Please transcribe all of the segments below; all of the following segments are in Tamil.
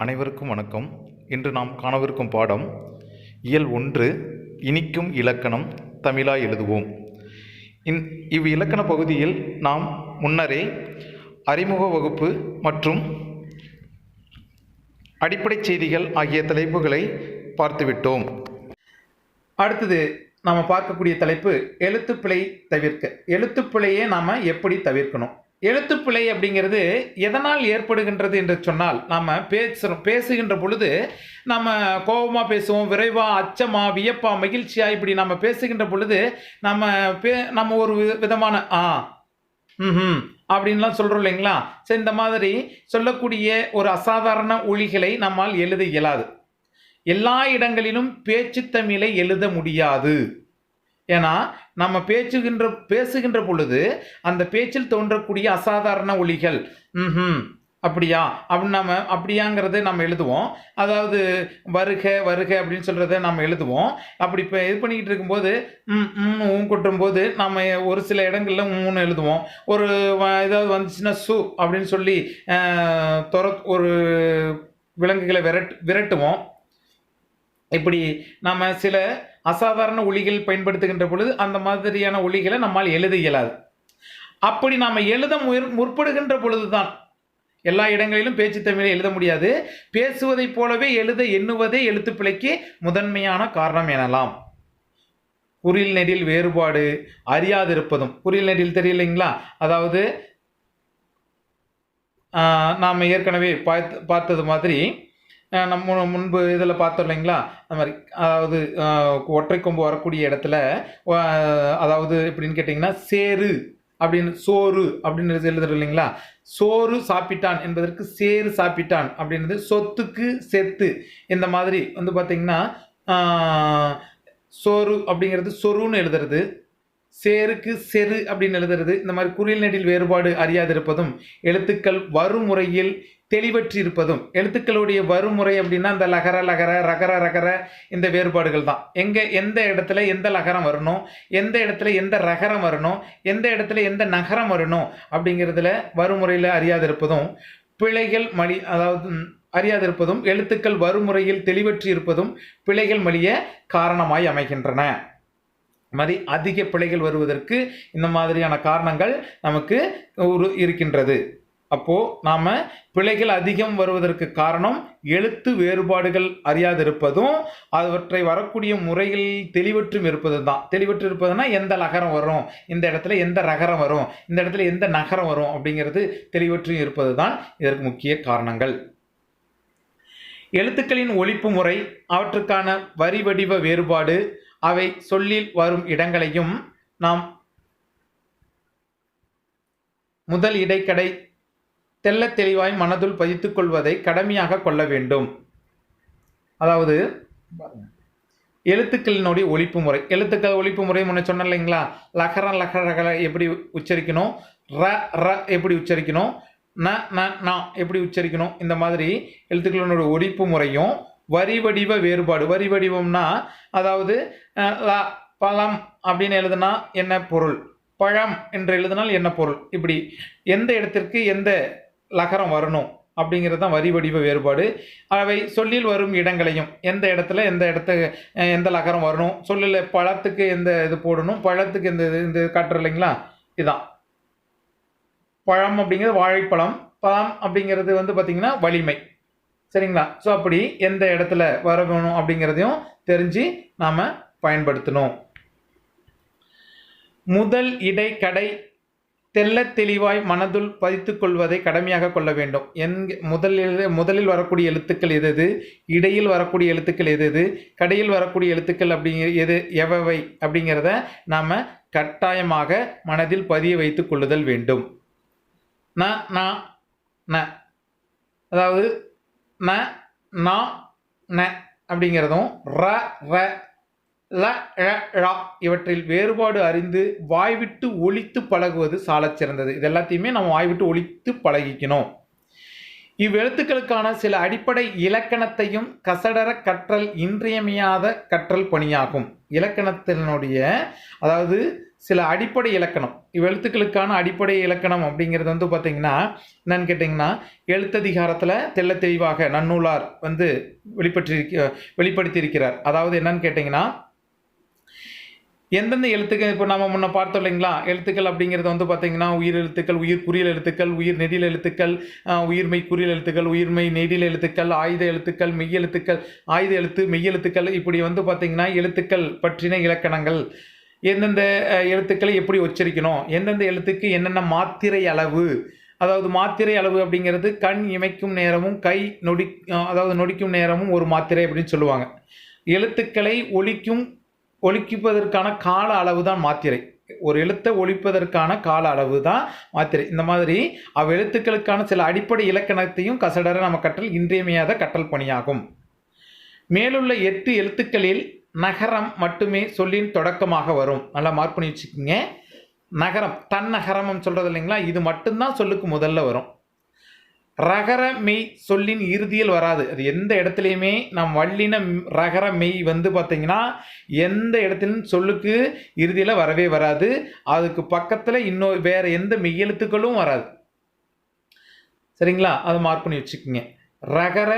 அனைவருக்கும் வணக்கம். இன்று நாம் காணவிருக்கும் பாடம் இயல் 1 இனிக்கும் இலக்கணம் தமிழாய் எழுதுவோம். இலக்கண பகுதியில் நாம் முன்னரே அறிமுக வகுப்பு மற்றும் அடிப்படை செய்திகள் ஆகிய தலைப்புகளை பார்த்துவிட்டோம். அடுத்தது நாம் பார்க்கக்கூடிய தலைப்பு எழுத்துப்பிழை தவிர்க்க. எழுத்துப்பிழையை நாம் எப்படி தவிர்க்கணும்? எழுத்துப்பிழை அப்படிங்கிறது எதனால் ஏற்படுகின்றது என்று சொன்னால், நாம் பேசுகின்ற பொழுது நம்ம கோபமாக பேசுவோம், விரைவாக, அச்சமாக, வியப்பாக, மகிழ்ச்சியாக இப்படி நம்ம பேசுகின்ற பொழுது நம்ம ஒரு விதமான அப்படின்லாம் சொல்கிறோம் இல்லைங்களா? சரி, இந்த மாதிரி சொல்லக்கூடிய ஒரு அசாதாரண ஒலிகளை நம்மால் எழுத இயலாது. எல்லா இடங்களிலும் பேச்சு தமிழை எழுத முடியாது. ஏன்னா நம்ம பேசுகின்ற பொழுது அந்த பேச்சில் தோன்றக்கூடிய அசாதாரண ஒலிகள் அப்படியா அப்படின்னு நம்ம அப்படியாங்கிறத நம்ம எழுதுவோம். அதாவது வருக வருக அப்படின்னு சொல்கிறத நம்ம எழுதுவோம். அப்படி இப்போ இது பண்ணிக்கிட்டு இருக்கும்போது கொட்டும் போது நம்ம ஒரு சில இடங்களில் மூணு எழுதுவோம். ஒரு ஏதாவது வந்துச்சுன்னா சு அப்படின்னு சொல்லி ஒரு விலங்குகளை விரட்டுவோம். இப்படி நம்ம சில அசாதாரண ஒலிகள் பயன்படுத்துகின்ற பொழுது அந்த மாதிரியான ஒலிகளை நம்மால் எழுத இயலாது. அப்படி நாம் எழுத முற்படுகின்ற பொழுதுதான் எல்லா இடங்களிலும் பேச்சு தமிழை எழுத முடியாது. பேசுவதைப் போலவே எழுத எண்ணுவதே எழுத்துப்பிழைக்கு முதன்மையான காரணம் எனலாம். குறில் நெடில் வேறுபாடு அறியாதிருப்பதும். குறில் நெடில் தெரியலைங்களா? அதாவது நாம் ஏற்கனவே பார்த்தது மாதிரி நம்ம முன்பு இதில் பார்த்தோம் இல்லைங்களா? அந்த மாதிரி அதாவது ஒற்றை கொம்பு வரக்கூடிய இடத்துல அதாவது எப்படின்னு கேட்டிங்கன்னா சேரு அப்படின்னு சோறு அப்படின்னு எழுதுறது இல்லைங்களா? சோறு சாப்பிட்டான் என்பதற்கு சேரு சாப்பிட்டான் அப்படின்றது சொத்துக்கு செத்து. இந்த மாதிரி வந்து பார்த்திங்கன்னா சோறு அப்படிங்கிறது சொருன்னு எழுதுறது, சேருக்கு செரு அப்படின்னு எழுதுறது. இந்த மாதிரி குறில் நெடில் வேறுபாடு அறியாதிருப்பதும் எழுத்துக்கள் வறுமுறையில் தெளிவற்றி இருப்பதும். எழுத்துக்களுடைய வறுமுறை அப்படின்னா இந்த லகர லகர ரகர ரகர இந்த வேறுபாடுகள் தான். எந்த இடத்துல எந்த லகரம் வரணும், எந்த இடத்துல எந்த ரகரம் வரணும், எந்த இடத்துல எந்த நகரம் வரணும் அப்படிங்கிறதுல வறுமுறையில் அறியாதிருப்பதும் பிழைகள் அதாவது அறியாதிருப்பதும் எழுத்துக்கள் வறுமுறையில் தெளிவற்றி இருப்பதும் பிழைகள் மலிய காரணமாய் அமைகின்றன. மாதிரி அதிக பிழைகள் வருவதற்கு இந்த மாதிரியான காரணங்கள் நமக்கு இருக்கின்றது. அப்போது நாம் பிழைகள் அதிகம் வருவதற்கு காரணம் எழுத்து வேறுபாடுகள் அறியாதிருப்பதும் அவற்றை வரக்கூடிய முறையில் தெளிவற்றும் இருப்பது தான். தெளிவற்று இருப்பதுன்னா எந்த லகரம் வரும், இந்த இடத்துல எந்த ரகரம் வரும், இந்த இடத்துல எந்த நகரம் வரும் அப்படிங்கிறது தெளிவற்றும் இருப்பது தான் இதற்கு முக்கிய காரணங்கள். எழுத்துக்களின் ஒலிப்பு முறை, அவற்றுக்கான வரி வடிவ வேறுபாடு, அவை சொல்லில் வரும் இடங்களையும் நாம் முதல் இடைக்கடை தெல்ல தெளிவாய் மனதுள் பதித்துக் கொள்வதை கடமையாக கொள்ள வேண்டும். அதாவது எழுத்துக்களினுடைய ஒலிப்பு முறை. எழுத்துக்கள் ஒலிப்பு முறை முன்ன சொன்ன இல்லைங்களா? லகரம் லகரகளை எப்படி உச்சரிக்கணும், ர ர எப்படி உச்சரிக்கணும், ந ந ந எப்படி உச்சரிக்கணும், இந்த மாதிரி எழுத்துக்களினுடைய ஒலிப்பு முறையும் வரி வடிவ வேறுபாடு. வரி வடிவம்னா அதாவது பழம் அப்படின்னு எழுதுனா என்ன பொருள், பழம் என்று எழுதினால் என்ன பொருள், இப்படி எந்த இடத்திற்கு எந்த லகரம் வரணும் அப்படிங்கிறது தான் வரி வடிவ வேறுபாடு. அவை சொல்லில் வரும் இடங்களையும் எந்த இடத்துல எந்த லகரம் வரணும், சொல்லில் பழத்துக்கு எந்த இது போடணும், பழத்துக்கு இந்த காட்டுற இல்லைங்களா? இதுதான் பழம் அப்படிங்கிறது வாழைப்பழம், பழம் அப்படிங்கிறது வந்து பார்த்திங்கன்னா வலிமை. சரிங்களா? ஸோ அப்படி எந்த இடத்துல வரணும் அப்படிங்கிறதையும் தெரிஞ்சு நாம் பயன்படுத்தணும். முதல் இடைக்கடை தெல்ல தெளிவாய் மனதுள் பதித்து கொள்வதை கடமையாக கொள்ள வேண்டும். முதலில் வரக்கூடிய எழுத்துக்கள் எது, இடையில் வரக்கூடிய எழுத்துக்கள் எது, கடையில் வரக்கூடிய எழுத்துக்கள் எவை அப்படிங்கிறத நாம் கட்டாயமாக மனதில் பதிய வைத்து கொள்ளுதல் வேண்டும். ந அதாவது ந ந ந அப்படிங்கிறதும் ர ர ல ழ இவற்றில் வேறுபாடு அறிந்து வாய்விட்டு ஒலித்து பழகுவது சாலச் சிறந்தது. இது எல்லாத்தையுமே நம்ம வாய்விட்டு ஒலித்து பழகிக்கணும். இவ்வெழுத்துக்களுக்கான சில அடிப்படை இலக்கணத்தையும் கசடர கற்றல் இன்றியமையாத கற்றல் பணியாகும். இலக்கணத்தினுடைய அதாவது சில அடிப்படை இலக்கணம், இவ்வெழுத்துக்களுக்கான அடிப்படை இலக்கணம் அப்படிங்கிறது வந்து பார்த்தீங்கன்னா என்னன்னு கேட்டிங்கன்னா, எழுத்ததிகாரத்தில் தெள்ள தெளிவாக நன்னூலார் வந்து வெளிப்படுத்தியிருக்கிறார். அதாவது என்னன்னு கேட்டிங்கன்னா, எந்தெந்த எழுத்துக்கள் இப்போ நம்ம முன்ன பார்த்தோம் இல்லைங்களா, எழுத்துக்கள் அப்படிங்கிறது வந்து பார்த்தீங்கன்னா உயிர் எழுத்துக்கள், உயிர் குறியல் எழுத்துக்கள், உயிர் நெடில் எழுத்துக்கள், உயிர்மெய் குறியல் எழுத்துக்கள், உயிர்மெய் நெடில் எழுத்துக்கள், ஆயுத எழுத்துக்கள், மெய் எழுத்துக்கள், ஆயுத எழுத்து, மெய் எழுத்துக்கள், இப்படி வந்து பார்த்தீங்கன்னா எழுத்துக்கள் பற்றின இலக்கணங்கள், எந்தெந்த எழுத்துக்களை எப்படி உச்சரிக்கணும், எந்தெந்த எழுத்துக்கு என்னென்ன மாத்திரை அளவு, அதாவது மாத்திரை அளவு அப்படிங்கிறது கண் இமைக்கும் நேரமும் கை நொடிக்கும் நேரமும் ஒரு மாத்திரை அப்படின்னு சொல்லுவாங்க. எழுத்துக்களை ஒலிப்பதற்கான கால அளவு தான் மாத்திரை. ஒரு எழுத்தை ஒலிப்பதற்கான கால அளவு தான் மாத்திரை. இந்த மாதிரி அவ்வெழுத்துக்களுக்கான சில அடிப்படை இலக்கணத்தையும் கசடர நம்ம கற்றல் இன்றியமையாத கற்றல் பணியாகும். மேலுள்ள 8 எழுத்துக்களில் நகரம் மட்டுமே சொல்லின் தொடக்கமாக வரும். நல்லா மார்க் பண்ணி வச்சுக்கோங்க. நகரம், தன்னகரம் சொல்றது இல்லைங்களா, இது மட்டும்தான் சொல்லுக்கு முதல்ல வரும். ரகர மெய் சொல்லின் இறுதியில் வராது. அது எந்த இடத்துலையுமே நம் வல்லின ரகர மெய் வந்து பார்த்தீங்கன்னா எந்த இடத்துலையும் சொல்லுக்கு இறுதியில் வரவே வராது. அதுக்கு பக்கத்தில் இன்னும் வேற எந்த மெய்யெழுத்துக்களும் வராது. சரிங்களா, அதை மார்க் பண்ணி வச்சுக்கோங்க. ரகர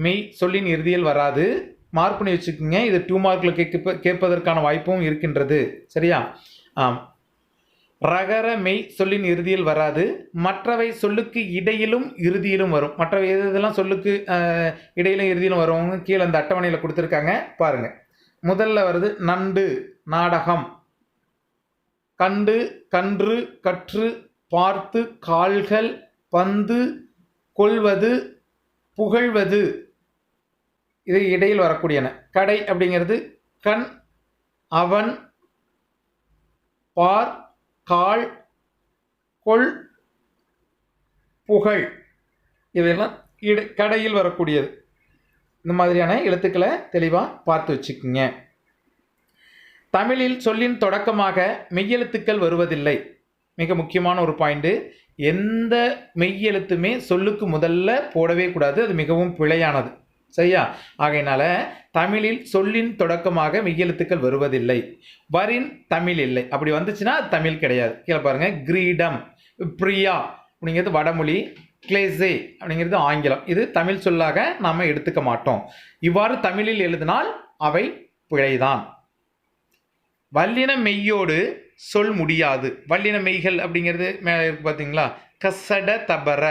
மெய் சொல்லின் இறுதியில் வராது, மார்க் பண்ணி வச்சுக்கோங்க. இது 2 மார்க்கில் கேட்பதற்கான வாய்ப்பும் இருக்கின்றது. சரியா? ரகர மெய் சொல்லின் இறுதியில் வராது. மற்றவை சொல்லுக்கு இடையிலும் இறுதியிலும் வரும். மற்றவை எதெல்லாம் சொல்லுக்கு இடையிலும் இறுதியிலும் வரும் கீழே அந்த அட்டவணையில் கொடுத்துருக்காங்க பாருங்க. முதல்ல வருது நண்டு, நாடகம், கண்டு, கன்று, கற்று, பார்த்து, கால்கள், பந்து, கொள்வது, புகழ்வது, இது இடையில் வரக்கூடியன. கடை அப்படிங்கிறது கண், அவன், பார், கால், கொள், புகழ், இதெல்லாம் கடையில் வரக்கூடியது. இந்த மாதிரியான எழுத்துக்களை தெளிவாக பார்த்து வச்சுக்குங்க. தமிழில் சொல்லின் தொடக்கமாக மெய்யெழுத்துக்கள் வருவதில்லை. மிக முக்கியமான ஒரு பாயிண்ட். எந்த மெய்யெழுத்துமே சொல்லுக்கு முதல்ல போடவே கூடாது. அது மிகவும் பிழையானது. சரியா? ஆகையினால தமிழில் சொல்லின் தொடக்கமாக மெய்யெழுத்துக்கள் வருவதில்லை. வரின் தமிழ் இல்லை. அப்படி வந்துச்சுன்னா தமிழ் கிடையாது. கீழே பாருங்க. கிரீடம், பிரியா அப்படிங்கிறது வடமொழி, கிளேசே அப்படிங்கிறது ஆங்கிலம். இது தமிழ் சொல்லாக நாம் எடுத்துக்க மாட்டோம். இவ்வாறு தமிழில் எழுதினால் அவை பிழைதான். வல்லின மெய்யோடு சொல் முடியாது. வல்லின மெய்கள் அப்படிங்கிறது மேலே இருக்கு பார்த்தீங்களா, கசட, தபர,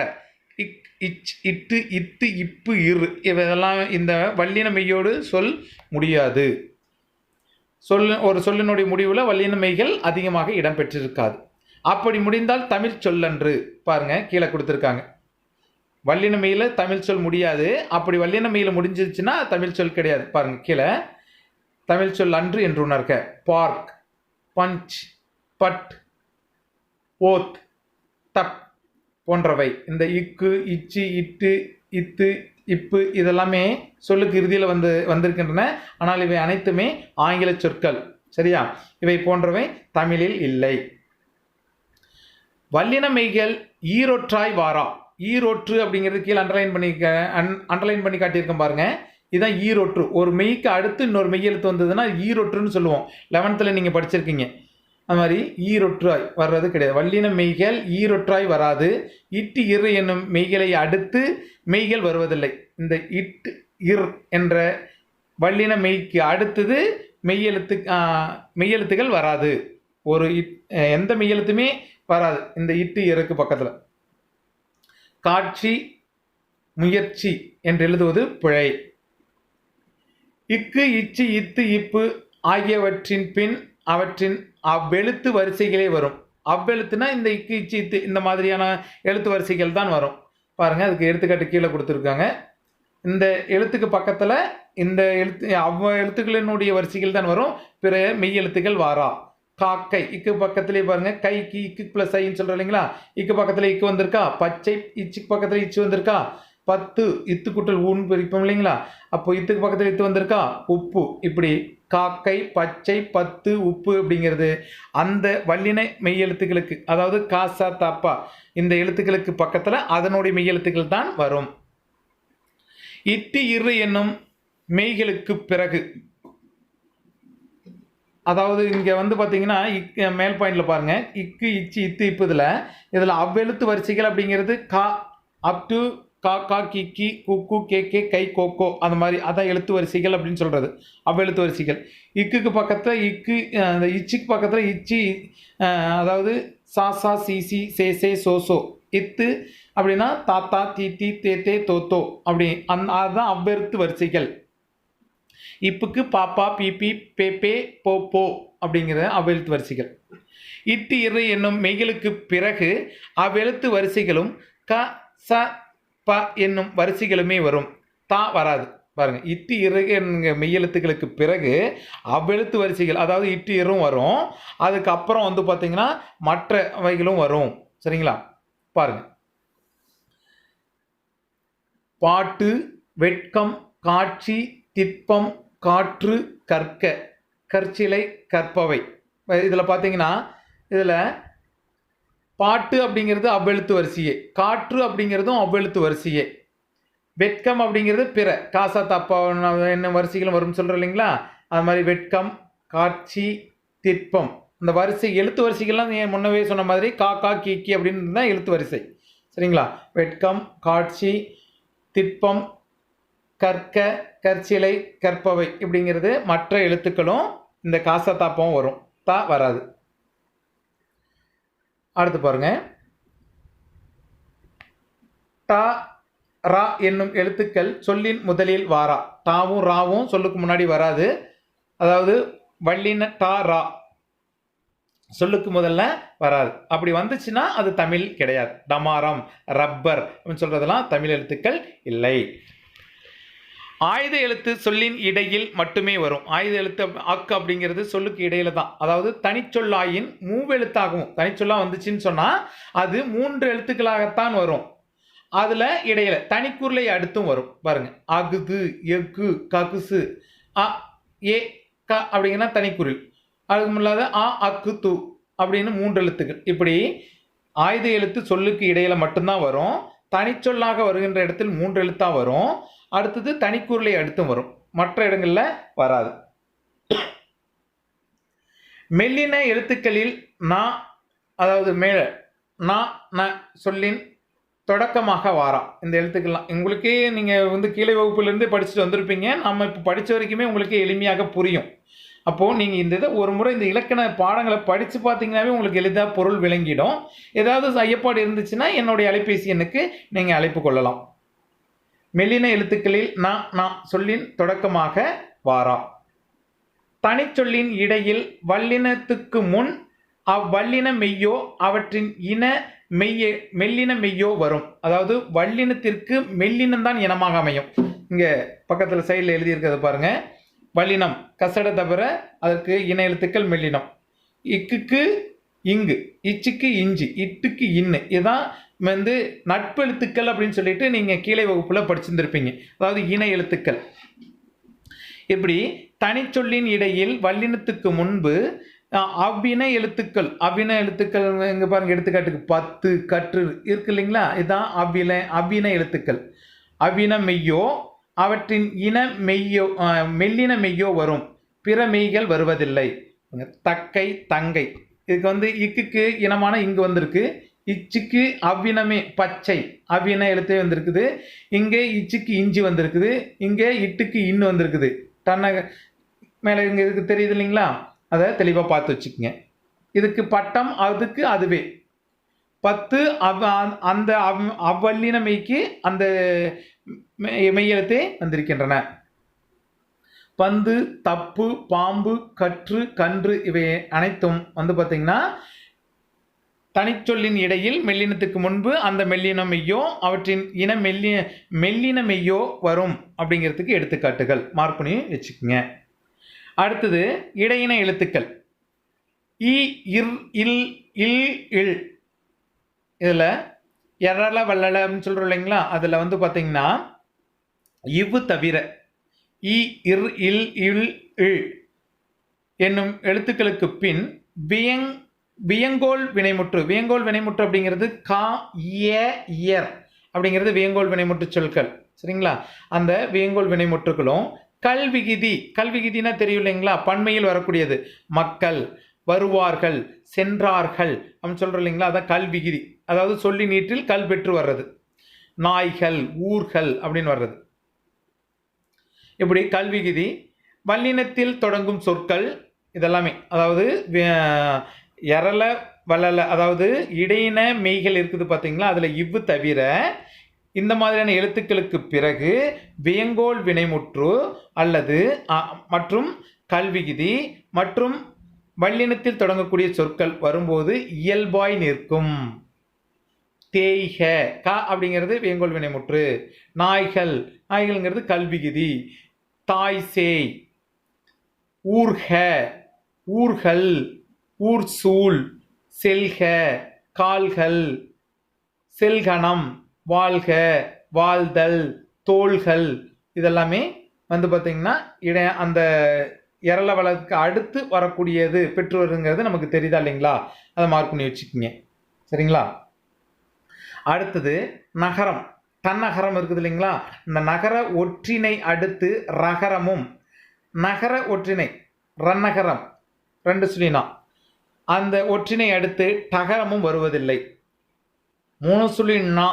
இக், இச், இட்டு, இத்து, இப்பு, இரு, இதெல்லாம் இந்த வல்லின மெய்யோடு சொல் முடியாது. ஒரு சொல்லினுடைய முடிவில் வல்லின மெய்கள் அதிகமாக இடம்பெற்றிருக்காது. அப்படி முடிந்தால் தமிழ் சொல்லன்று. பாருங்க, கீழே கொடுத்துருக்காங்க. வல்லின மெய்யில் தமிழ் சொல் முடியாது. அப்படி வல்லின மெய்யில் முடிஞ்சிருச்சுன்னா தமிழ் சொல் கிடையாது. பாருங்க கீழே, தமிழ் சொல் அன்று என்று உணர்க. பார்க், பஞ்ச், பட், ஓத், தப் போன்றவை. இந்த இக்கு, இச்சு, இட்டு, இத்து, இப்பு இதெல்லாமே சொல்லுக்கு இறுதியில் வந்திருக்கின்றன. ஆனால் இவை அனைத்துமே ஆங்கில சொற்கள். சரியா? இவை போன்றவை தமிழில் இல்லை. வல்லின மெய்கள் ஈரொற்றாய் வாரா. ஈரொற்று அப்படிங்கிறது கீழே அண்டர்லைன் பண்ணி காட்டியிருக்கேன் பாருங்க. இதுதான் ஈரொற்று. ஒரு மெய்க்கு அடுத்து இன்னொரு மெய்யெழுத்து வந்ததுன்னா ஈரொற்றுன்னு சொல்லுவோம். 11th நீங்கள் படிச்சிருக்கீங்க. அது மாதிரி ஈரொற்றாய் வர்றது கிடையாது. வல்லின மெய்கள் ஈரொற்றாய் வராது. இட்டு, இரு என்னும் மெய்களை அடுத்து மெய்கள் வருவதில்லை. இந்த இட்டு, இர் என்ற வல்லின மெய்க்கு அடுத்தது மெய்யெழுத்துகள் வராது. எந்த மெய்யெழுத்துமே வராது இந்த இட்டு, இருக்கு பக்கத்தில். காட்சி, முயற்சி என்று எழுதுவது பிழை. இக்கு, இச்சு, இத்து, இப்பு ஆகியவற்றின் பின் அவற்றின் அவ்வெழுத்து வரிசைகளே வரும். அவ்வெழுத்துனா இந்த இக்கு, இச்சு, இத்து இந்த மாதிரியான எழுத்து வரிசைகள் தான் வரும். பாருங்க, அதுக்கு எடுத்துக்காட்டு கீழே கொடுத்துருக்காங்க. இந்த எழுத்துக்கு பக்கத்தில் இந்த எழுத்துக்களினுடைய வரிசைகள் தான் வரும். பிற மெய் எழுத்துக்கள் வாரா. காக்கை, இக்கு பக்கத்திலே பாருங்க, கைக்கு இக்கு பிளஸ் ஐன்னு சொல்கிறோம் இல்லைங்களா, இக்கு பக்கத்தில் இக்கு வந்திருக்கா. பச்சை, இச்சுக்கு பக்கத்தில் இச்சு வந்திருக்கா. பத்து, இத்து கூட்டல் ஊன்னு பிரிப்போம் இல்லைங்களா, அப்போ இத்துக்கு பக்கத்தில் இத்து வந்திருக்கா. உப்பு, இப்படி காக்கை, பச்சை, பத்து, உப்பு அப்படிங்கிறது அந்த வல்லின மெய்யெழுத்துக்களுக்கு, அதாவது காசா தாப்பா இந்த எழுத்துக்களுக்கு பக்கத்தில் அதனுடைய மெய்யெழுத்துக்கள் தான் வரும். இட்டு இரு என்னும் மெய்களுக்கு பிறகு, அதாவது இங்கே வந்து பார்த்தீங்கன்னா மேல் பாயிண்டில் பாருங்கள், இக்கு, இச்சு, இத்து, இப்பு இதில் அவ்வெழுத்து வரிசைகள் அப்படிங்கிறது கா அப் டு கா கா கி கி குக்கு கே கே கை கோக்கோ அந்த மாதிரி, அதான் எழுத்து வரிசைகள் அப்படின்னு சொல்கிறது அவ்வெழுத்து வரிசைகள். இக்குக்கு பக்கத்தில் இக்கு, அந்த இச்சுக்கு பக்கத்தில் இச்சி, அதாவது சா சா சி சி சே சே சோ சோ. இத்து அப்படின்னா தாத்தா தீ தீ தே தே தோ தோ அப்படி, அதுதான் அவ்வெழுத்து வரிசைகள். இப்புக்கு பாப்பா பிபி பே பே போ போ அப்படிங்கிற அவ்வெழுத்து வரிசைகள். இட்டு இரு என்னும் மெய்களுக்கு பிறகு அவ்வெழுத்து வரிசைகளும் க ச ப என்னும் வரிசைகளுமே வரும். தா வராது. பாருங்க, இட்டு இரு என்கிற மெய்யெழுத்துக்களுக்கு பிறகு அவ்வெழுத்து வரிசைகள், அதாவது இட்டு இரும் வரும். அதுக்கப்புறம் வந்து பார்த்தீங்கன்னா மற்றவைகளும் வரும். சரிங்களா? பாருங்க, பாட்டு, வெட்கம், காட்சி, திட்பம், காற்று, கற்க, கற்சிலை, கற்பவை. இதில் பார்த்தீங்கன்னா இதில் பாட்டு அப்படிங்கிறது அவ்வெழுத்து வரிசையே, காற்று அப்படிங்கிறதும் அவ்வெழுத்து வரிசையே, வெட்கம் அப்படிங்கிறது பிற காசா தப்பா என்ன வரிசைகளும் வரும்னு சொல்கிறோம் இல்லைங்களா? அது மாதிரி வெட்கம், காட்சி, திட்பம், இந்த வரிசை எழுத்து வரிசைகள்லாம் முன்னவே சொன்ன மாதிரி கா கா கி கி அப்படின்னு தான் எழுத்து வரிசை. சரிங்களா? வெட்கம், காட்சி, திட்பம், கற்க, கற்சிலை, கற்பவை இப்படிங்கிறது மற்ற எழுத்துக்களும் இந்த காசா தாப்பாவும் வரும். தா வராது. அடுத்து பாருங்க, டா ரா என்னும் எழுத்துக்கள் சொல்லின் முதலில் வாரா. டாவும் ராவும் சொல்லுக்கு முன்னாடி வராது. அதாவது வல்லின டா ரா சொல்லுக்கு முதல்ல வராது. அப்படி வந்துச்சுன்னா அது தமிழ் கிடையாது. டமாரம், ரப்பர் அப்படின்னு சொல்றதெல்லாம் தமிழ் எழுத்துக்கள் இல்லை. ஆயுத எழுத்து சொல்லின் இடையில் மட்டுமே வரும். ஆயுத எழுத்து அக்கு அப்படிங்கிறது சொல்லுக்கு இடையில தான். அதாவது தனிச்சொல்லாயின் மூவெழுத்தாகவும், தனிச்சொல்லா வந்துச்சுன்னு சொன்னா அது 3 எழுத்துக்களாகத்தான் வரும். அதுல இடையில தனிக்குறளை அடுத்தும் வரும். பாருங்க, அகுது, எக்கு, ககுசு, அ ஏ க அப்படிங்கன்னா தனிக்குறில். அதுக்கு முன்னால ஆ அக்கு து அப்படின்னு 3 எழுத்துக்கள். இப்படி ஆயுத எழுத்து சொல்லுக்கு இடையில மட்டும்தான் வரும். தனிச்சொல்லாக வருகின்ற இடத்தில் 3 எழுத்தா வரும். அடுத்தது தனிக்குறளை அடுத்தும் வரும். மற்ற இடங்கள்ல வராது. மெல்லின எழுத்துக்களில் நா, அதாவது மேல நா ந சொல்லின் தொடக்கமாக வாரா. இந்த எழுத்துக்கள்லாம் உங்களுக்கே நீங்கள் வந்து கீழே வகுப்புலேருந்து படிச்சுட்டு வந்திருப்பீங்க. நம்ம இப்போ படித்த வரைக்குமே உங்களுக்கு எளிமையாக புரியும். அப்போது நீங்கள் இந்த இதை ஒரு முறை இந்த இலக்கண பாடங்களை படித்து பார்த்தீங்கன்னாவே உங்களுக்கு எளிதாக பொருள் விளங்கிடும். ஏதாவது ஐயப்பாடு இருந்துச்சுன்னா என்னுடைய அலைபேசி எண்ணுக்கு நீங்கள் அழைப்பு கொள்ளலாம். மெல்லின எழுத்துக்களில் நா நா சொல்லின் தொடக்கமாக வாரா. தனிச்சொல்லின் இடையில் வல்லினத்துக்கு முன் அவ்வல்லின மெய்யோ அவற்றின் இன மெல்லின மெய்யோ வரும். அதாவது வல்லினத்திற்கு மெல்லினம் தான் இனமாக அமையும். இங்கே பக்கத்தில் சைடில் எழுதியிருக்கிறது பாருங்க, வல்லினம் கசட தவிர அதற்கு இன எழுத்துக்கள் மெல்லினம். இக்குக்கு இங்கு, இச்சுக்கு இஞ்சி, இட்டுக்கு இன்னு, இதுதான் வந்து நட்பு எழுத்துக்கள் அப்படின்னு சொல்லிட்டு நீங்கள் கீழே வகுப்பில் படிச்சிருந்திருப்பீங்க. அதாவது இன எழுத்துக்கள். இப்படி தனிச்சொல்லின் இடையில் வல்லினத்துக்கு முன்பு அவ்வின எழுத்துக்கள், அவ்வின எழுத்துக்கள் இங்கே பாருங்க, எடுத்துக்காட்டுக்கு பத்து, கற்று இருக்கு இல்லைங்களா? இதுதான் அவ்வின எழுத்துக்கள். அவ்வின மெய்யோ அவற்றின் இன மெய்யோ மெல்லின மெய்யோ வரும். பிற மெய்கள் வருவதில்லை. தக்கை, தங்கை, இதுக்கு வந்து இக்குக்கு இனமான இங்கு வந்திருக்கு. இச்சுக்கு அவ்வினமே பச்சை, அவ்வின எழுத்தே வந்திருக்குது. இங்கே இச்சுக்கு இஞ்சி வந்திருக்குது. இங்கே இட்டுக்கு இன்னு வந்திருக்குது. தன்னை மேலே இங்கே இதுக்கு தெரியுது இல்லைங்களா? அதை தெளிவாக பார்த்து வச்சுக்கோங்க. இதுக்கு பட்டம், அதுக்கு அதுவே 10 அந்த அவ்வல்லின மெய்க்கு அந்த மெய்யெழுத்தே வந்திருக்கின்றன. பந்து, தப்பு, பாம்பு, கற்று, கன்று இவை அனைத்தும் வந்து பார்த்தீங்கன்னா தனிச்சொல்லின் இடையில் மெல்லினத்துக்கு முன்பு அந்த மெல்லின மெய்யோ அவற்றின் இன மெல்லின மெய்யோ வரும் அப்படிங்கிறதுக்கு எடுத்துக்காட்டுகள். மார்க் பண்ணி வச்சுக்கோங்க. அடுத்தது இடையின எழுத்துக்கள். இ, இர், இல், இல், இல். இதில் எரள வள்ளலன்னு சொல்கிறோம் இல்லைங்களா? அதில் வந்து பார்த்தீங்கன்னா இவ்வு தவிர இ, இர், இல், இல், இல் என்னும் எழுத்துக்களுக்கு பின் வியங் வியங்கோல் வினைமுற்று. வியங்கோல் வினைமுற்று அப்படிங்கிறது கா இயர் அப்படிங்கிறது வியங்கோல் வினைமுற்று சொற்கள். சரிங்களா? அந்த வியங்கோல் வினைமுற்றுகளும் கல்விகுதி. கல்விகுதினா தெரியும் இல்லைங்களா? பன்மையில் வரக்கூடியது. மக்கள், வருவார்கள், சென்றார்கள் அப்படின்னு சொல்கிறோம் இல்லைங்களா? அதான் கல்விகுதி. அதாவது சொல்லி நீட்டில் கல் பெற்று வர்றது. நாய்கள், ஊர்கள் அப்படின்னு வர்றது. இப்படி கல்விகுதி. வல்லினத்தில் தொடங்கும் சொற்கள் இதெல்லாமே, அதாவது எரல வளல, அதாவது இடையின மெய்கள் இருக்குது பார்த்தீங்களா? அதில் இவ்வு தவிர இந்த மாதிரியான எழுத்துக்களுக்கு பிறகு வியங்கோல் வினைமுற்று அல்லது மற்றும் கல்விகுதி மற்றும் வல்லினத்தில் தொடங்கக்கூடிய சொற்கள் வரும்போது இயல்பாய் நிற்கும். தேய்க க அப்படிங்கிறது வியங்கோல் வினைமுற்று. நாய்கள், நாய்கள்ங்கிறது கல்விகுதி. தாய் சேய், ஊர்க, ஊர்கள், ஊர் சூழ், செல்க, கால்கள், செல்கணம், வாழ்க, வாழ்தல், தோள்கள், இதெல்லாமே வந்து பார்த்தீங்கன்னா அந்த எரள வளத்துக்கு அடுத்து வரக்கூடியது பெற்று வருங்கிறது நமக்கு தெரியுதா இல்லைங்களா? அதை மார்க் பண்ணி வச்சுக்கிங்க. சரிங்களா? அடுத்தது நகரம். தன்னகரம் இருக்குது இல்லைங்களா? இந்த நகர ஒற்றினை அடுத்து ரகரமும், நகர ஒற்றினை ரன்னகரம் 2 சொல்லினா, அந்த ஒற்றினை அடுத்து டகரமும் வருவதில்லை. 3 சொல்லினா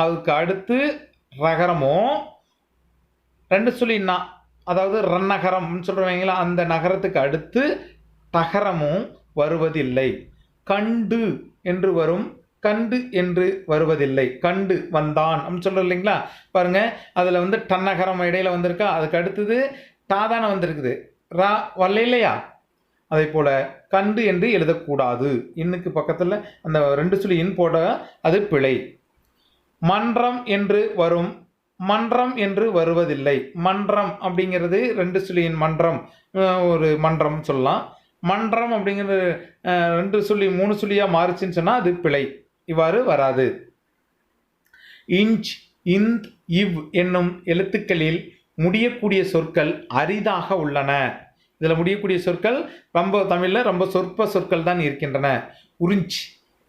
அதுக்கு அடுத்து ரகரமும், 2 சொல்லினா அதாவது ரன்னகரம் சொல்கிறவங்களா அந்த நகரத்துக்கு அடுத்து டகரமும் வருவதில்லை. கண்டு என்று வரும், கண்டு என்று வருவதில்லை. கண்டு வந்தான் அப்படின்னு சொல்கிறோம் இல்லைங்களா? பாருங்க, அதில் வந்து டன்னகரம் இடையில வந்திருக்கா, அதுக்கு அடுத்தது தாதான வந்திருக்குது, ரா வரல இல்லையா? அதே போல கண்டு என்று எழுதக்கூடாது. இன்னுக்கு பக்கத்தில் அந்த 2 சொல்லி இன் போட அது பிழை. மன்றம் என்று வரும், மன்றம் என்று வருவதில்லை. மன்றம் அப்படிங்கிறது 2 சொல்லியின் மன்றம், ஒரு மன்றம் சொல்லலாம். மன்றம் அப்படிங்கிறது 2 சொல்லி 3 சொல்லியாக மாறுச்சுன்னு சொன்னால் அது பிழை. இவ்வாறு வராது. இஞ்ச், இந்த், இவ் என்னும் எழுத்துக்களில் முடியக்கூடிய சொற்கள் அரிதாக உள்ளன. இதில் முடியக்கூடிய சொற்கள் ரொம்ப தமிழில் ரொம்ப சொற்ப சொற்கள் தான் இருக்கின்றன. உறிஞ்ச்,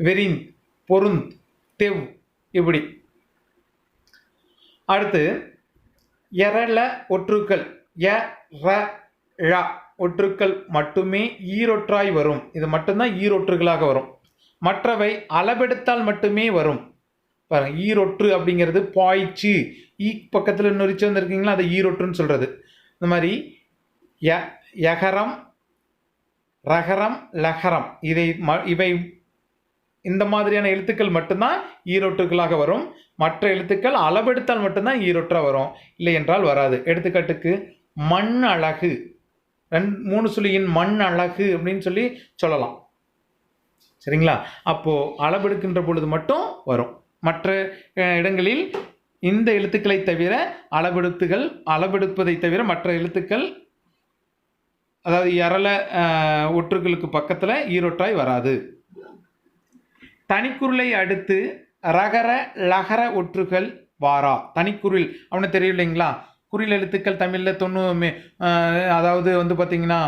வெறிந்த், பொருந்த், தெவ், இப்படி. அடுத்து எரள ஒற்றுக்கள், ஒற்றுக்கள் மட்டுமே ஈரொற்றாய் வரும். இது மட்டும்தான் ஈரொற்றுகளாக வரும். மற்றவை அளவெடுத்தால் மட்டுமே வரும். பாருங்க, ஈரொற்று அப்படிங்கிறது பாய்ச்சி, ஈ பக்கத்தில் இன்னொரு வந்திருக்கீங்களா, அதை ஈரொற்றுன்னு சொல்றது. இந்த மாதிரி யகரம், ரகரம், லகரம் இவை இந்த மாதிரியான எழுத்துக்கள் மட்டும்தான் ஈரொற்றுகளாக வரும். மற்ற எழுத்துக்கள் அளவெடுத்தால் மட்டும்தான் ஈரொற்றா வரும், இல்லை என்றால் வராது. எடுத்துக்காட்டுக்கு மண் அழகு, 3 சொல்லியின் மண் அழகு அப்படின்னு சொல்லி சொல்லலாம். சரிங்களா? அப்போ அளவெடுக்கின்ற பொழுது மட்டும் வரும். மற்ற இடங்களில் இந்த எழுத்துக்களை தவிர அளவெடுப்பதை தவிர மற்ற எழுத்துக்கள், அதாவது எரள ஒற்றுகளுக்கு பக்கத்தில் ஈரொற்றாய் வராது. தனிக்குறிலை அடுத்து ரகர லகர ஒற்றுகள் வாரா. தனிக்குறில் அவனு தெரியும் இல்லைங்களா? குறில் எழுத்துக்கள் தமிழில் 90, அதாவது வந்து பார்த்திங்கன்னா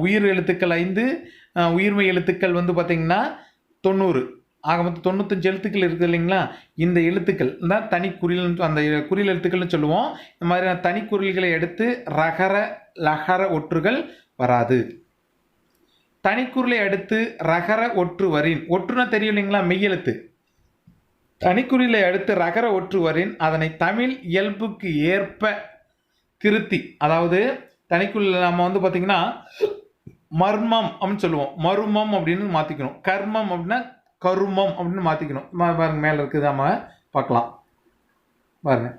உயிர் எழுத்துக்கள் 5, உயிர்மை எழுத்துக்கள் வந்து பார்த்திங்கன்னா 90, ஆக மொத்தம் 95 எழுத்துக்கள் இருக்குது இல்லைங்களா? இந்த எழுத்துக்கள் தான் தனிக்குறில், அந்த குறில் எழுத்துக்கள்னு சொல்லுவோம். இந்த மாதிரியான தனிக்குறில்களை எடுத்து ரகர லகர ஒற்றுகள் வராது. தனிக்குறிலை அடுத்து ரகர ஒற்று வரின், ஒற்றுனா தெரியும் இல்லைங்களா? மெய்யெழுத்து. தனிக்குறிலை அடுத்து ரகர ஒற்று வரின் அதனை தமிழ் இயல்புக்கு ஏற்ப திருத்தி, அதாவது தனிக்குறில் நம்ம வந்து பார்த்திங்கன்னா மர்மம் அப்படின்னு சொல்லுவோம், மருமம் அப்படின்னு மாற்றிக்கணும். கர்மம் அப்படின்னா கருமம் அப்படின்னு மாற்றிக்கணும். பாருங்க, மேலே இருக்குது, நம்ம பார்க்கலாம். பாருங்க,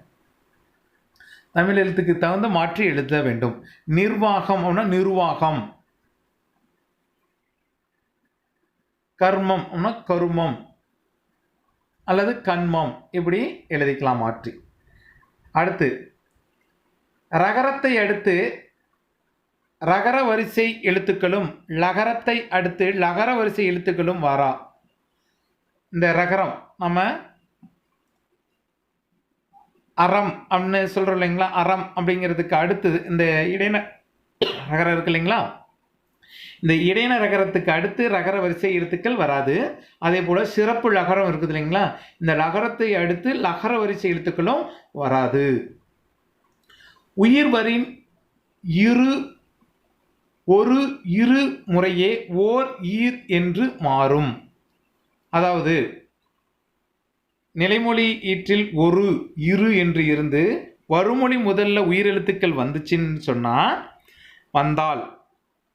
தமிழ் எழுத்துக்கு தகுந்த மாற்றி எழுத வேண்டும். நிர்வாகம் அப்படின்னா நிர்வாகம், கர்மம் அப்படின்னா கருமம் அல்லது கண்மம், இப்படி எழுதிக்கலாம் மாற்றி. அடுத்து ரகரத்தை அடுத்து ரகர வரிசை எழுத்துக்களும் லகரத்தை அடுத்து லகர வரிசை எழுத்துக்களும் வாரா. இந்த ரகரம் நம்ம அறம் அப்படின்னு சொல்கிறோம் இல்லைங்களா? அறம் அப்படிங்கிறதுக்கு அடுத்தது இந்த இடையின ரகரம் இருக்கு இல்லைங்களா? இந்த இடையின ரகரத்துக்கு அடுத்து ரகர வரிசை எழுத்துக்கள் வராது. அதே போல் சிறப்பு லகரம் இருக்குது இல்லைங்களா, இந்த லகரத்தை அடுத்து லகர வரிசை எழுத்துக்களும் வராது. உயிர்வரின் ஒரு இரு முறையே ஓர் ஈர் என்று மாறும். அதாவது நிலைமொழி ஈற்றில் ஒரு இரு என்று இருந்து வருமொழி முதல்ல உயிரெழுத்துக்கள் வந்துச்சுன்னு வந்தால்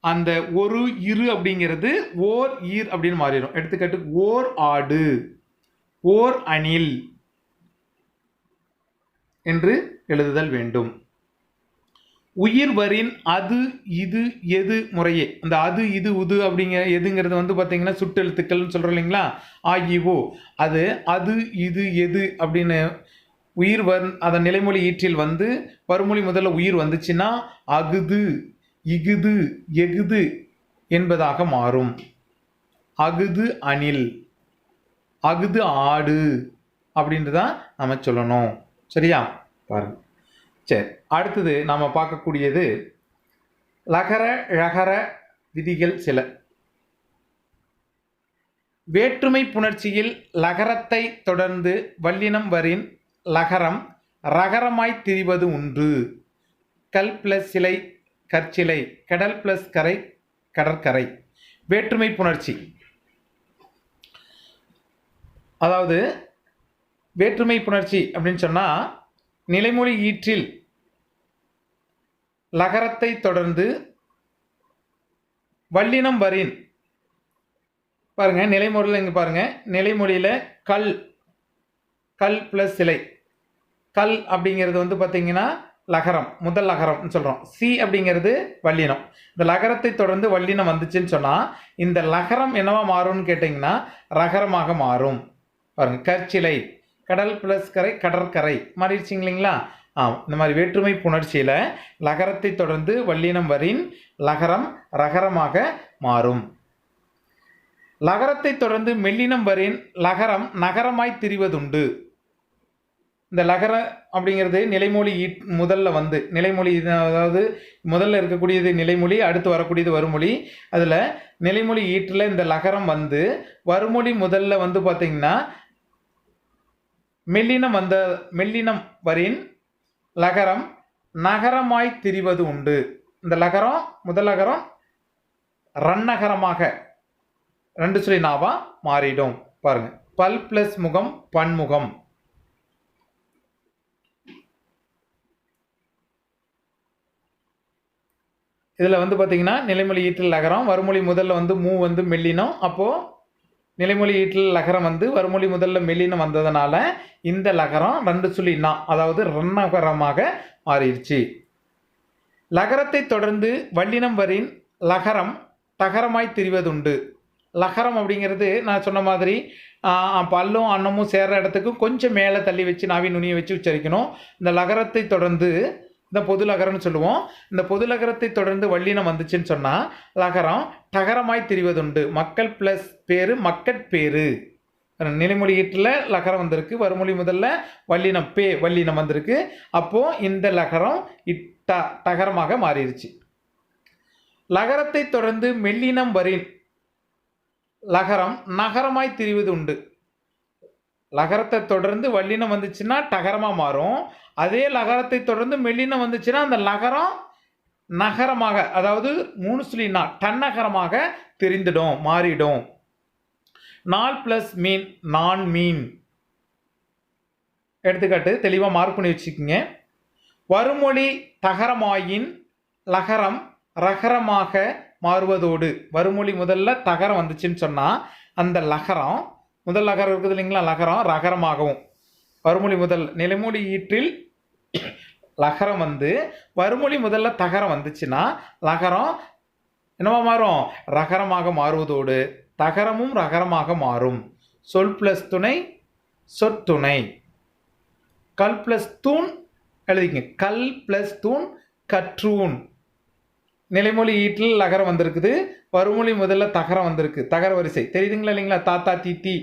அந்த ஒரு இரு அப்படிங்கிறது ஓர் ஈர் அப்படின்னு மாறிடும். எடுத்துக்காட்டு ஓர் ஆடு, ஓர் அணில் என்று எழுதுதல் வேண்டும். உயிர்வரின் அது இது எது முறையே, அந்த அது இது உது அப்படிங்கிற எதுங்கிறது பார்த்தீங்கன்னா சுட்டெழுத்துக்கள்னு சொல்கிறோம் இல்லைங்களா, ஆகியவோ அது இது எது அப்படின்னு அதன் நிலைமொழி ஈற்றில் வருமொழி முதல்ல உயிர் வந்துச்சுன்னா அகுது இகுது எகுது என்பதாக மாறும். அகுது அணில், அகுது ஆடு அப்படின்றதான் நம்ம சொல்லணும். சரியா? பாருங்க. சரி, அடுத்தது நாம் பார்க்கக்கூடியது லகர ழகர விதிகள் சில. வேற்றுமை புணர்ச்சியில் லகரத்தை தொடர்ந்து வல்லினம் வரின் லகரம் ரகரமாய் திரிவது உண்டு. கல் பிளஸ் சிலை கற்சிலை, கடல் பிளஸ் கரை கடற்கரை. வேற்றுமை புணர்ச்சி, அதாவது வேற்றுமை புணர்ச்சி அப்படின்னு சொன்னால் நிலைமொழி ஈற்றில் லகரத்தை தொடர்ந்து வல்லினம் வரின், பாருங்க நிலைமொழியில் இங்கே பாருங்க, நிலைமொழியில் கல் கல் பிளஸ் சிலை, கல் அப்படிங்கிறது பார்த்தீங்கன்னா லகரம், முதல் லகரம்னு சொல்கிறோம். சி அப்படிங்கிறது வல்லினம். இந்த லகரத்தை தொடர்ந்து வல்லினம் வந்துச்சுன்னு சொன்னால் இந்த லகரம் என்னவா மாறும்னு கேட்டிங்கன்னா ரகரமாக மாறும். பாருங்க, கற்சிலை, கடல் பிளஸ் கரை கடற்கரை மாறிடுச்சிங்க இல்லைங்களா. இந்த மாதிரி வேற்றுமை புணர்ச்சியில் லகரத்தை தொடர்ந்து வல்லினம் வரின் லகரம் ரகரமாக மாறும். லகரத்தை தொடர்ந்து மெல்லினம் வரின் லகரம் நகரமாய் திரிவதுண்டு. இந்த லகர அப்படிங்கிறது நிலைமொழி முதல்ல நிலைமொழி, அதாவது முதல்ல இருக்கக்கூடியது நிலைமொழி, அடுத்து வரக்கூடியது வருமொழி. அதில் நிலைமொழி ஈற்றில் இந்த லகரம் வருமொழி முதல்ல பார்த்தீங்கன்னா மெல்லினம் வரின் லகரம் நகரமாய் திரிவது உண்டு. இந்த லகரம் முதல் லகரம் ரன்னகரமாக ரெண்டு சொல்லி நாவா மாறிடும். பாருங்க, பல் பிளஸ் முகம் பன்முகம். இதில் பார்த்தீங்கன்னா நிலைமொழி ஈற்றில் லகரம், வருமொழி முதல்ல மூ மெல்லினம். அப்போது நிலைமொழி ஈற்றில் லகரம் வருமொழி முதல்ல மெல்லினம் வந்ததுனால இந்த லகரம் ரெண்டு சொல்லி நா, அதாவது ரன்னகரமாக மாறிடுச்சு. லகரத்தை தொடர்ந்து வல்லினம் வரின் லகரம் தகரமாய் திரிவதுண்டு. லகரம் அப்படிங்கிறது நான் சொன்ன மாதிரி பல்லும் அன்னமும் சேர்ற இடத்துக்கு கொஞ்சம் மேலே தள்ளி வச்சு நாவி நுனியை வச்சு உச்சரிக்கணும். இந்த லகரத்தை தொடர்ந்து இந்த பொது லகரம்னு சொல்லுவோம். இந்த பொது லகரத்தை தொடர்ந்து வல்லினம் வந்துச்சுன்னு சொன்னால் லகரம் டகரமாய் திரிவதுண்டு. மக்கள் பிளஸ் பேரு மக்கட்பேரு. நிலைமொழி ஈற்றில் லகரம் வந்திருக்கு, வருமொழி முதல்ல வல்லினம் வந்திருக்கு. அப்போது இந்த லகரம் டகரமாக மாறிடுச்சு. லகரத்தை தொடர்ந்து மெல்லினம் வரின் லகரம் நகரமாய் திரிவது உண்டு. லகரத்தை தொடர்ந்து வல்லினம் வந்துச்சுன்னா டகரமாக மாறும். அதே லகரத்தை தொடர்ந்து மெல்லினம் வந்துச்சுன்னா அந்த லகரம் நகரமாக, அதாவது மூணு சொல்லினா டன்னகரமாக தெரிந்துடும், மாறிடும். நாள் பிளஸ் மீன் நான் மீன். எடுத்துக்காட்டு தெளிவாக மார்க் பண்ணி வச்சுக்கோங்க. வருமொழி தகரமாயின் லகரம் ரகரமாக மாறுவதோடு, வருமொழி முதல்ல தகரம் வந்துச்சுன்னு சொன்னால் அந்த லகரம் முதல் லகரம் இருக்குது இல்லைங்களா, லகரம் ரகரமாகவும், வருமொழி முதல் நிலைமொழி ஈற்றில் லகரம் வருமொழி முதல்ல தகரம் வந்துச்சுன்னா லகரம் என்னவா மாறும், ரகரமாக மாறுவதோடு தகரமும் ரகரமாக மாறும். சொல் பிளஸ் துணை சொற்துணை. கல் பிளஸ் தூண் எழுதிங்க, கல் பிளஸ் தூண் கற்றூன். நிலைமொழி ஈட்டில் லகரம் வந்திருக்குது, வருமொழி முதல்ல தகரம் வந்திருக்கு, தகர வரிசை தெரியுதுங்களா இல்லைங்களா, தாத்தா தீத்தி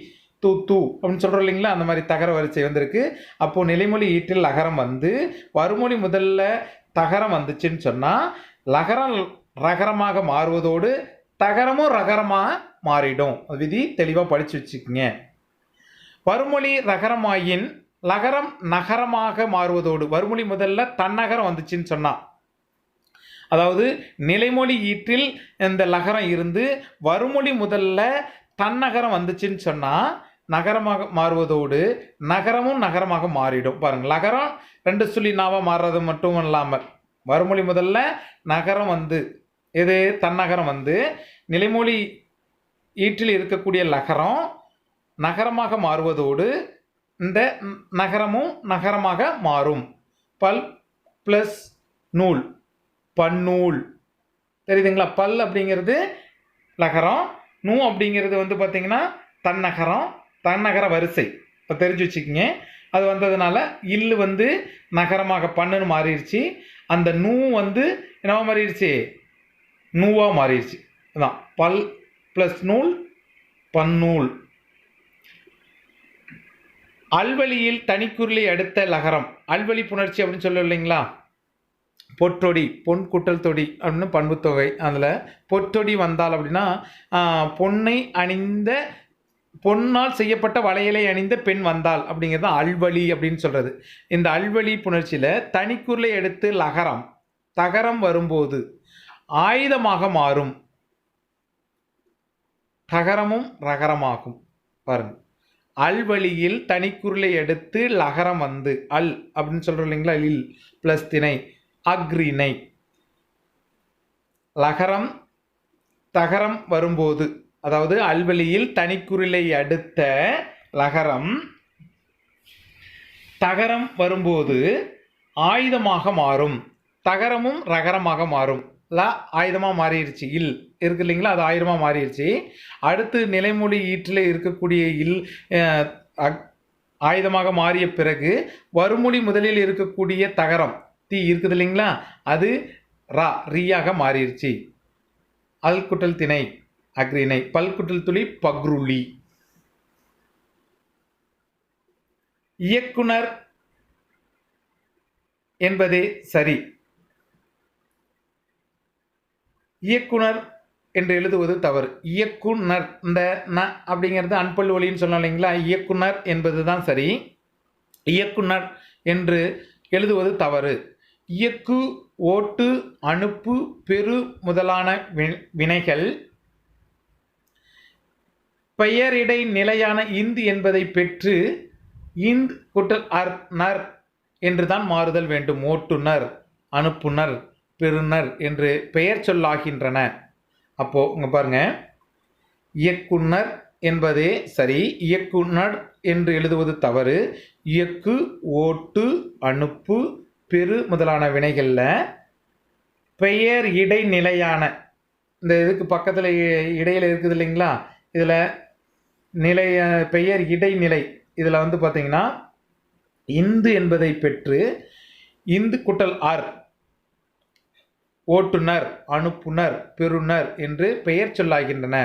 தூ தூ அப்படின்னு சொல்கிறோம் இல்லைங்களா, அந்த மாதிரி தகர வரிசை வந்திருக்கு. அப்போது நிலைமொழி ஈட்டில் லகரம் வருமொழி முதல்ல தகரம் வந்துச்சுன்னு சொன்னால் லகரம் ரகரமாக மாறுவதோடு தகரமும் ரகரமாக மாறிடும். விதி தெளிவாக படித்து வச்சுக்கோங்க. வருமொழி ரகரமாயின் லகரம் நகரமாக மாறுவதோடு, வருமொழி முதல்ல தன்னகரம் வந்துச்சுன்னு சொன்னா, அதாவது நிலைமொழி ஈற்றில் இந்த லகரம் இருந்து வருமொழி முதல்ல தன்னகரம் வந்துச்சுன்னு சொன்னா நகரமாக மாறுவதோடு நகரமும் நகரமாக மாறிடும். பாருங்க, லகரம் 2 சொல்லி நாவா மாறுறது மட்டும் இல்லாமல் வருமொழி முதல்ல நகரம் வந்து இது தன்னகரம் வந்து நிலைமொழி ஈற்றில் இருக்கக்கூடிய லகரம் நகரமாக மாறுவதோடு இந்த நகரமும் நகரமாக மாறும். பல் ப்ளஸ் நூல், பன்னூல். தெரியுதுங்களா? பல் அப்படிங்கிறது லகரம், நூ அப்படிங்கிறது வந்து பார்த்தீங்கன்னா தன்னகரம், தன்னகர வரிசை. இப்போ தெரிஞ்சு வச்சுக்கிங்க. அது வந்ததுனால இல்லு வந்து நகரமாக பண்ணுன்னு மாறிடுச்சு. அந்த நூ வந்து என்னவா மாறிடுச்சு? நூவாக மாறிடுச்சு. அதான் பல் ப்ளஸ் நூல், பன்னூல். அல்வழியில் தனிக்குறிலை அடுத்த லகரம், அல்வழி புணர்ச்சி அப்படின்னு சொல்ல இல்லைங்களா? பொற்றொடி, பொன் குட்டல் தொடி அப்படின்னு பண்புத்தொகை. அதில் பொற்றொடி வந்தால் அப்படின்னா பொன்னை அணிந்த, பொன்னால் செய்யப்பட்ட வளையலை அணிந்த பெண் வந்தால் அப்படிங்கிறது அல்வழி அப்படின்னு சொல்கிறது. இந்த அல்வழி புணர்ச்சியில் தனிக்குறிலை எடுத்து லகரம் தகரம் வரும்போது ஆயுதமாக மாறும். தகரமும் ரகரமாகும். பாருங்க, அல்வழியில் தனிக்குறிலை எடுத்து லகரம் வந்து அல் அப்படின்னு சொல்கிறோம் இல்லைங்களா? இல் ப்ளஸ் திணை அக்ரிணை. லகரம் தகரம் வரும்போது, அதாவது அல்வழியில் தனிக்குறிலை அடுத்த லகரம் தகரம் வரும்போது ஆயுதமாக மாறும். தகரமும் ரகரமாக மாறும். ஆயுதமாக மாறிடுச்சு. இல் இருக்கு இல்லைங்களா? அது ஆயுதமாக மாறிடுச்சு. அடுத்து நிலைமொழி ஈற்றில் இருக்கக்கூடிய இல் ஆயுதமாக மாறிய பிறகு வருமொழி முதலில் இருக்கக்கூடிய தகரம் தீ இருக்குது இல்லைங்களா? அது ரா ரீயாக மாறிடுச்சு. அல் குட்டல் திணை அக்ரிணை, பல்குட்டல் துளி பக்ருளி. இயக்குனர் என்பதே சரி. இயக்குனர் என்று எழுதுவது தவறு. இயக்குனர், இந்த ந அப்படிங்கிறது அன்பல் ஒலின்னு சொன்னோம் இல்லைங்களா? இயக்குனர் என்பது தான் சரி. இயக்குனர் என்று எழுதுவது தவறு. இயக்கு, ஓட்டு, அனுப்பு, பெரு முதலான வினைகள் பெயரிடை நிலையான இந்து என்பதை பெற்று இந்த் குட்டல் அர் நர் என்று தான் மாறுதல் வேண்டும். ஓட்டுனர், அனுப்புனர், பெறுநர் என்று பெயர் சொல்லாகின்றன. அப்போ இங்க பாருங்க, இயக்குனர் என்பதே சரி, இயக்குனர் என்று எழுதுவது தவறு. இயக்கு, ஓட்டு, அனுப்பு, பெரு முதலான வினைகளில் பெயர் இடைநிலையான, இந்த இதுக்கு பக்கத்தில் இடையில் இருக்குது இல்லைங்களா? இதில் நிலைய பெயர் இடைநிலை, இதில் வந்து பார்த்தீங்கன்னா இந்து என்பதை பெற்று இந்து குட்டல் ஆர் ஓட்டுனர், அனுப்புனர், பெறுநர் என்று பெயர் சொல்லாகின்றன.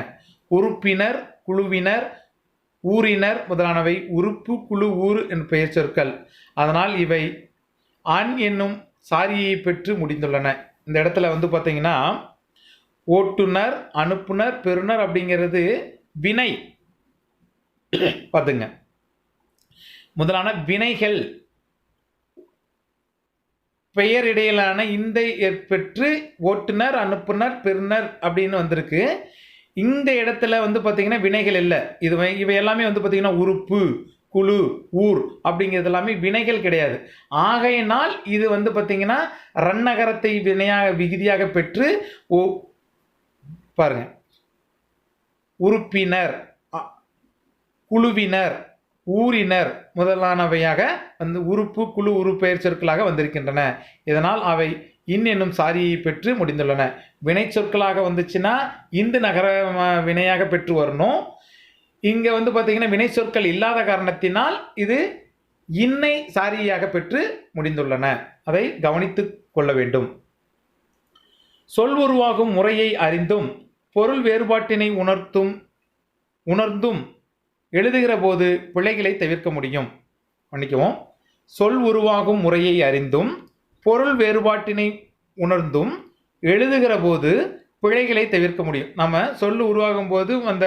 உறுப்பினர், குழுவினர், ஊரினர் முதலானவை உறுப்பு, குழு, ஊர் என்ற பெயர் சொற்கள். அதனால் இவை அன் என்னும் சாரியை பெற்று முடிந்துள்ளன. இந்த இடத்துல வந்து பார்த்தீங்கன்னா ஓட்டுனர், அனுப்புனர், பெறுநர் அப்படிங்கிறது வினை. பார்த்துங்க, முதலான வினைகள் பெயர் இடையிலான இந்த ஏற்பெற்று ஓட்டுனர், அனுப்புனர், பெறுநர் அப்படின்னு வந்திருக்கு. இந்த இடத்துல வந்து பார்த்தீங்கன்னா வினைகள் இல்லை. இவை எல்லாமே வந்து பார்த்தீங்கன்னா உறுப்பு, குழு, ஊர் அப்படிங்கிறது எல்லாமே வினைகள் கிடையாது. ஆகையினால் இது வந்து பார்த்தீங்கன்னா ரன்னகரத்தை வினையாக விகுதியாக பெற்று பாருங்க, உறுப்பினர், குழுவினர், ஊரினர் முதலானவையாக வந்து உறுப்பு, குழு, உரு பெயர் சொற்களாக வந்திருக்கின்றன. இதனால் அவை இன் என்னும் சாரியை பெற்று முடிந்துள்ளன. வினை சொற்களாக வந்துச்சுன்னா இந்து நகர வினையாக பெற்று வரணும். இங்கே வந்து பார்த்தீங்கன்னா வினை சொற்கள் இல்லாத காரணத்தினால் இது இன்னை சாரியாக பெற்று முடிந்துள்ளன. அதை கவனித்து கொள்ள வேண்டும். சொல் உருவாகும் முறையை அறிந்தும் பொருள் வேறுபாட்டினை உணர்ந்தும் எழுதுகிற போது பிழைகளை தவிர்க்க முடியும். மன்னிக்கவும், சொல் உருவாகும் முறையை அறிந்தும் பொருள் வேறுபாட்டினை உணர்ந்தும் எழுதுகிற போது பிழைகளை தவிர்க்க முடியும். நம்ம சொல் உருவாகும் போது அந்த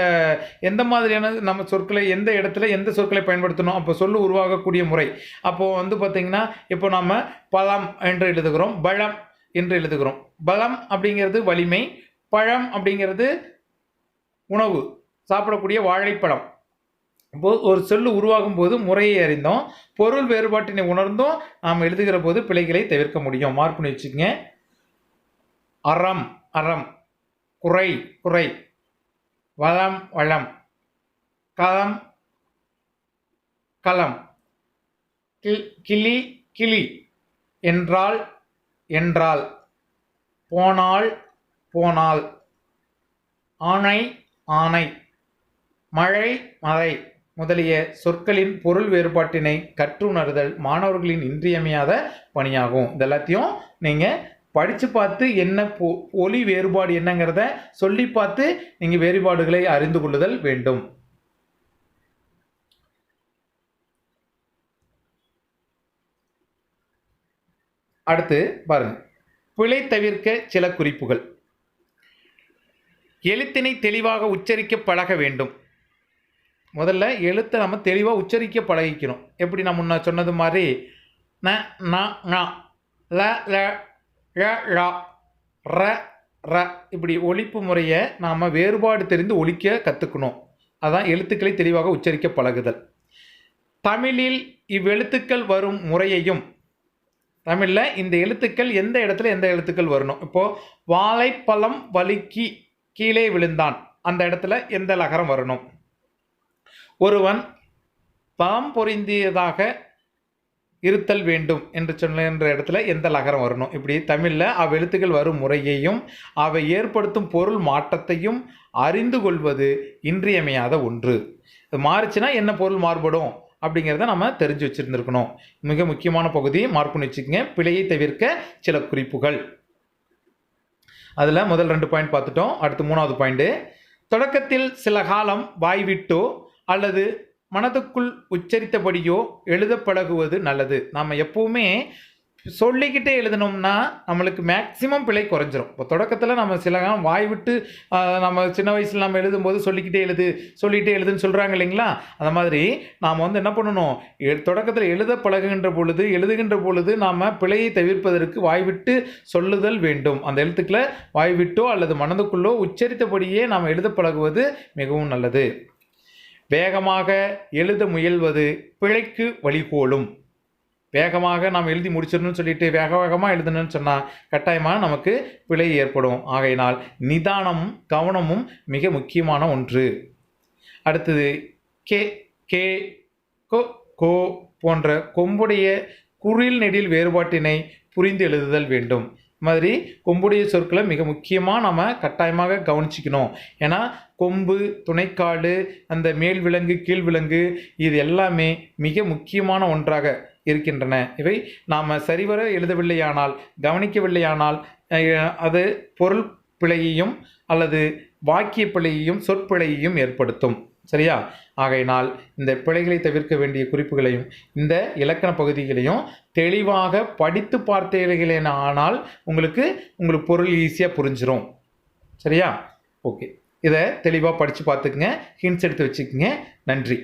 எந்த மாதிரியான நம்ம சொற்களை எந்த இடத்துல எந்த சொற்களை பயன்படுத்தணும், அப்போ சொல் உருவாகக்கூடிய முறை. அப்போது வந்து பார்த்திங்கன்னா, இப்போ நம்ம பழம் என்று எழுதுகிறோம், பழம் என்று எழுதுகிறோம். பலம் அப்படிங்கிறது வலிமை, பழம் அப்படிங்கிறது உணவு, சாப்பிடக்கூடிய வாழைப்பழம். இப்போது ஒரு சொல் உருவாகும் போது முறையை அறிந்தோம், பொருள் வேறுபாட்டினை உணர்ந்தும் நாம் எழுதுகிற போது பிழைகளை தவிர்க்க முடியும். மார்க் பண்ணி வச்சுக்கோங்க. அறம் அறம், குறை குறை, வளம் வளம், களம் களம், கிளி கிளி, என்றால் என்றால், போனால் போனால், ஆணை ஆணை, மழை மழை முதலிய சொற்களின் பொருள் வேறுபாட்டினை கற்றுணர்தல் மாணவர்களின் இன்றியமையாத பணியாகும். இது எல்லாத்தையும் நீங்கள் படித்து பார்த்து என்ன ஒலி வேறுபாடு என்னங்கிறத சொல்லி பார்த்து நீங்கள் வேறுபாடுகளை அறிந்து கொள்ளுதல் வேண்டும். அடுத்து பாருங்க, பிழை தவிர்க்க சில குறிப்புகள். எழுத்தினை தெளிவாக உச்சரிக்க பழக வேண்டும். முதல்ல எழுத்தை நம்ம தெளிவாக உச்சரிக்க பழகிக்கணும். எப்படி நான் முன்ன சொன்னது மாதிரி ந ந ங, ல ல ழ ழ, ர ர, இப்படி ஒலிப்பு முறையை நாம் வேறுபாடு தெரிந்து ஒலிக்க கற்றுக்கணும். அதான் எழுத்துக்களை தெளிவாக உச்சரிக்க பழகுதல். தமிழில் இவ்வெழுத்துக்கள் வரும் முறையையும், தமிழில் இந்த எழுத்துக்கள் எந்த இடத்துல எந்த எழுத்துக்கள் வரணும். இப்போது வாழைப்பழம் வலிக்கு கீழே விழுந்தான், அந்த இடத்துல எந்த லகரம் வரணும். ஒருவன் பழம் பொருந்தியதாக இருத்தல் வேண்டும் என்று சொன்ன இடத்துல எந்த லகரம் வரணும். இப்படி தமிழில் அவ்வெழுத்துக்கள் வரும் முறையையும் அவை ஏற்படுத்தும் பொருள் மாற்றத்தையும் அறிந்து கொள்வது இன்றியமையாத ஒன்று. இது மாறுச்சுன்னா என்ன பொருள் மாறுபடும் அப்படிங்கிறத நம்ம தெரிஞ்சு வச்சுருந்துருக்கணும். மிக முக்கியமான பகுதி, மார்க் பண்ணி வச்சுக்கோங்க. பிழையை தவிர்க்க சில குறிப்புகள். அதில் முதல் 2 பாயிண்ட் பார்த்துட்டோம். அடுத்து 3வது பாயிண்ட்டு, தொடக்கத்தில் சில காலம் வாய்விட்டோ அல்லது மனதுக்குள் உச்சரித்தபடியோ எழுத பழகுவது நல்லது. நம்ம எப்போவுமே சொல்லிக்கிட்டே எழுதணும்னா நம்மளுக்கு மேக்சிமம் பிழை குறைஞ்சிரும். இப்போ தொடக்கத்தில் நம்ம சில காலம் வாய் விட்டு நம்ம சின்ன வயசில் நம்ம எழுதும்போது சொல்லிக்கிட்டே எழுதுன்னு சொல்கிறாங்க இல்லைங்களா, அந்த மாதிரி நாம் வந்து என்ன பண்ணணும், தொடக்கத்தில் எழுதுகின்ற பொழுது நாம் பிழையை தவிர்ப்பதற்கு வாய் விட்டு சொல்லுதல் வேண்டும். அந்த எழுத்துக்களை வாய் விட்டோ அல்லது மனதுக்குள்ளோ உச்சரித்தபடியே நாம் எழுத பழகுவது மிகவும் நல்லது. வேகமாக எழுத முயல்வது பிழைக்கு வழிகோலும். வேகமாக நாம் எழுதி முடிச்சிடணும்னு சொல்லிட்டு வேகமாக எழுதணும்னு சொன்னால் கட்டாயமாக நமக்கு பிழை ஏற்படும். ஆகையினால் நிதானமும் கவனமும் மிக முக்கியமான ஒன்று. அடுத்தது கே கே கோ கோ போன்ற கொம்புடைய குறில் நெடில் வேறுபாட்டினை புரிந்து எழுதுதல் வேண்டும். மாதிரி கொம்புடைய சொற்களை மிக முக்கியமாக நம்ம கட்டாயமாக கவனிச்சிக்கணும். ஏன்னா கொம்பு, துணைக்காடு, அந்த மேல் விலங்கு, கீழ் விலங்கு, இது எல்லாமே மிக முக்கியமான ஒன்றாக இருக்கின்றன. இவை நாம் சரிவர எழுதவில்லையானால், கவனிக்கவில்லையானால் அது பொருள் பிழையையும் அல்லது வாக்கிய பிழையையும் சொற்பிழையையும் ஏற்படுத்தும். சரியா? ஆகையினால் இந்த பிழைகளை தவிர்க்க வேண்டிய குறிப்புகளையும் இந்த இலக்கண பகுதிகளையும் தெளிவாக படித்து பார்த்தீர்களேனா ஆனால் உங்களுக்கு பொருள் ஈஸியாக புரிஞ்சிடும். சரியா? ஓகே, இதை தெளிவாக படித்து பார்த்துக்குங்க, ஹிண்ட்ஸ் எடுத்து வச்சுக்கோங்க. நன்றி.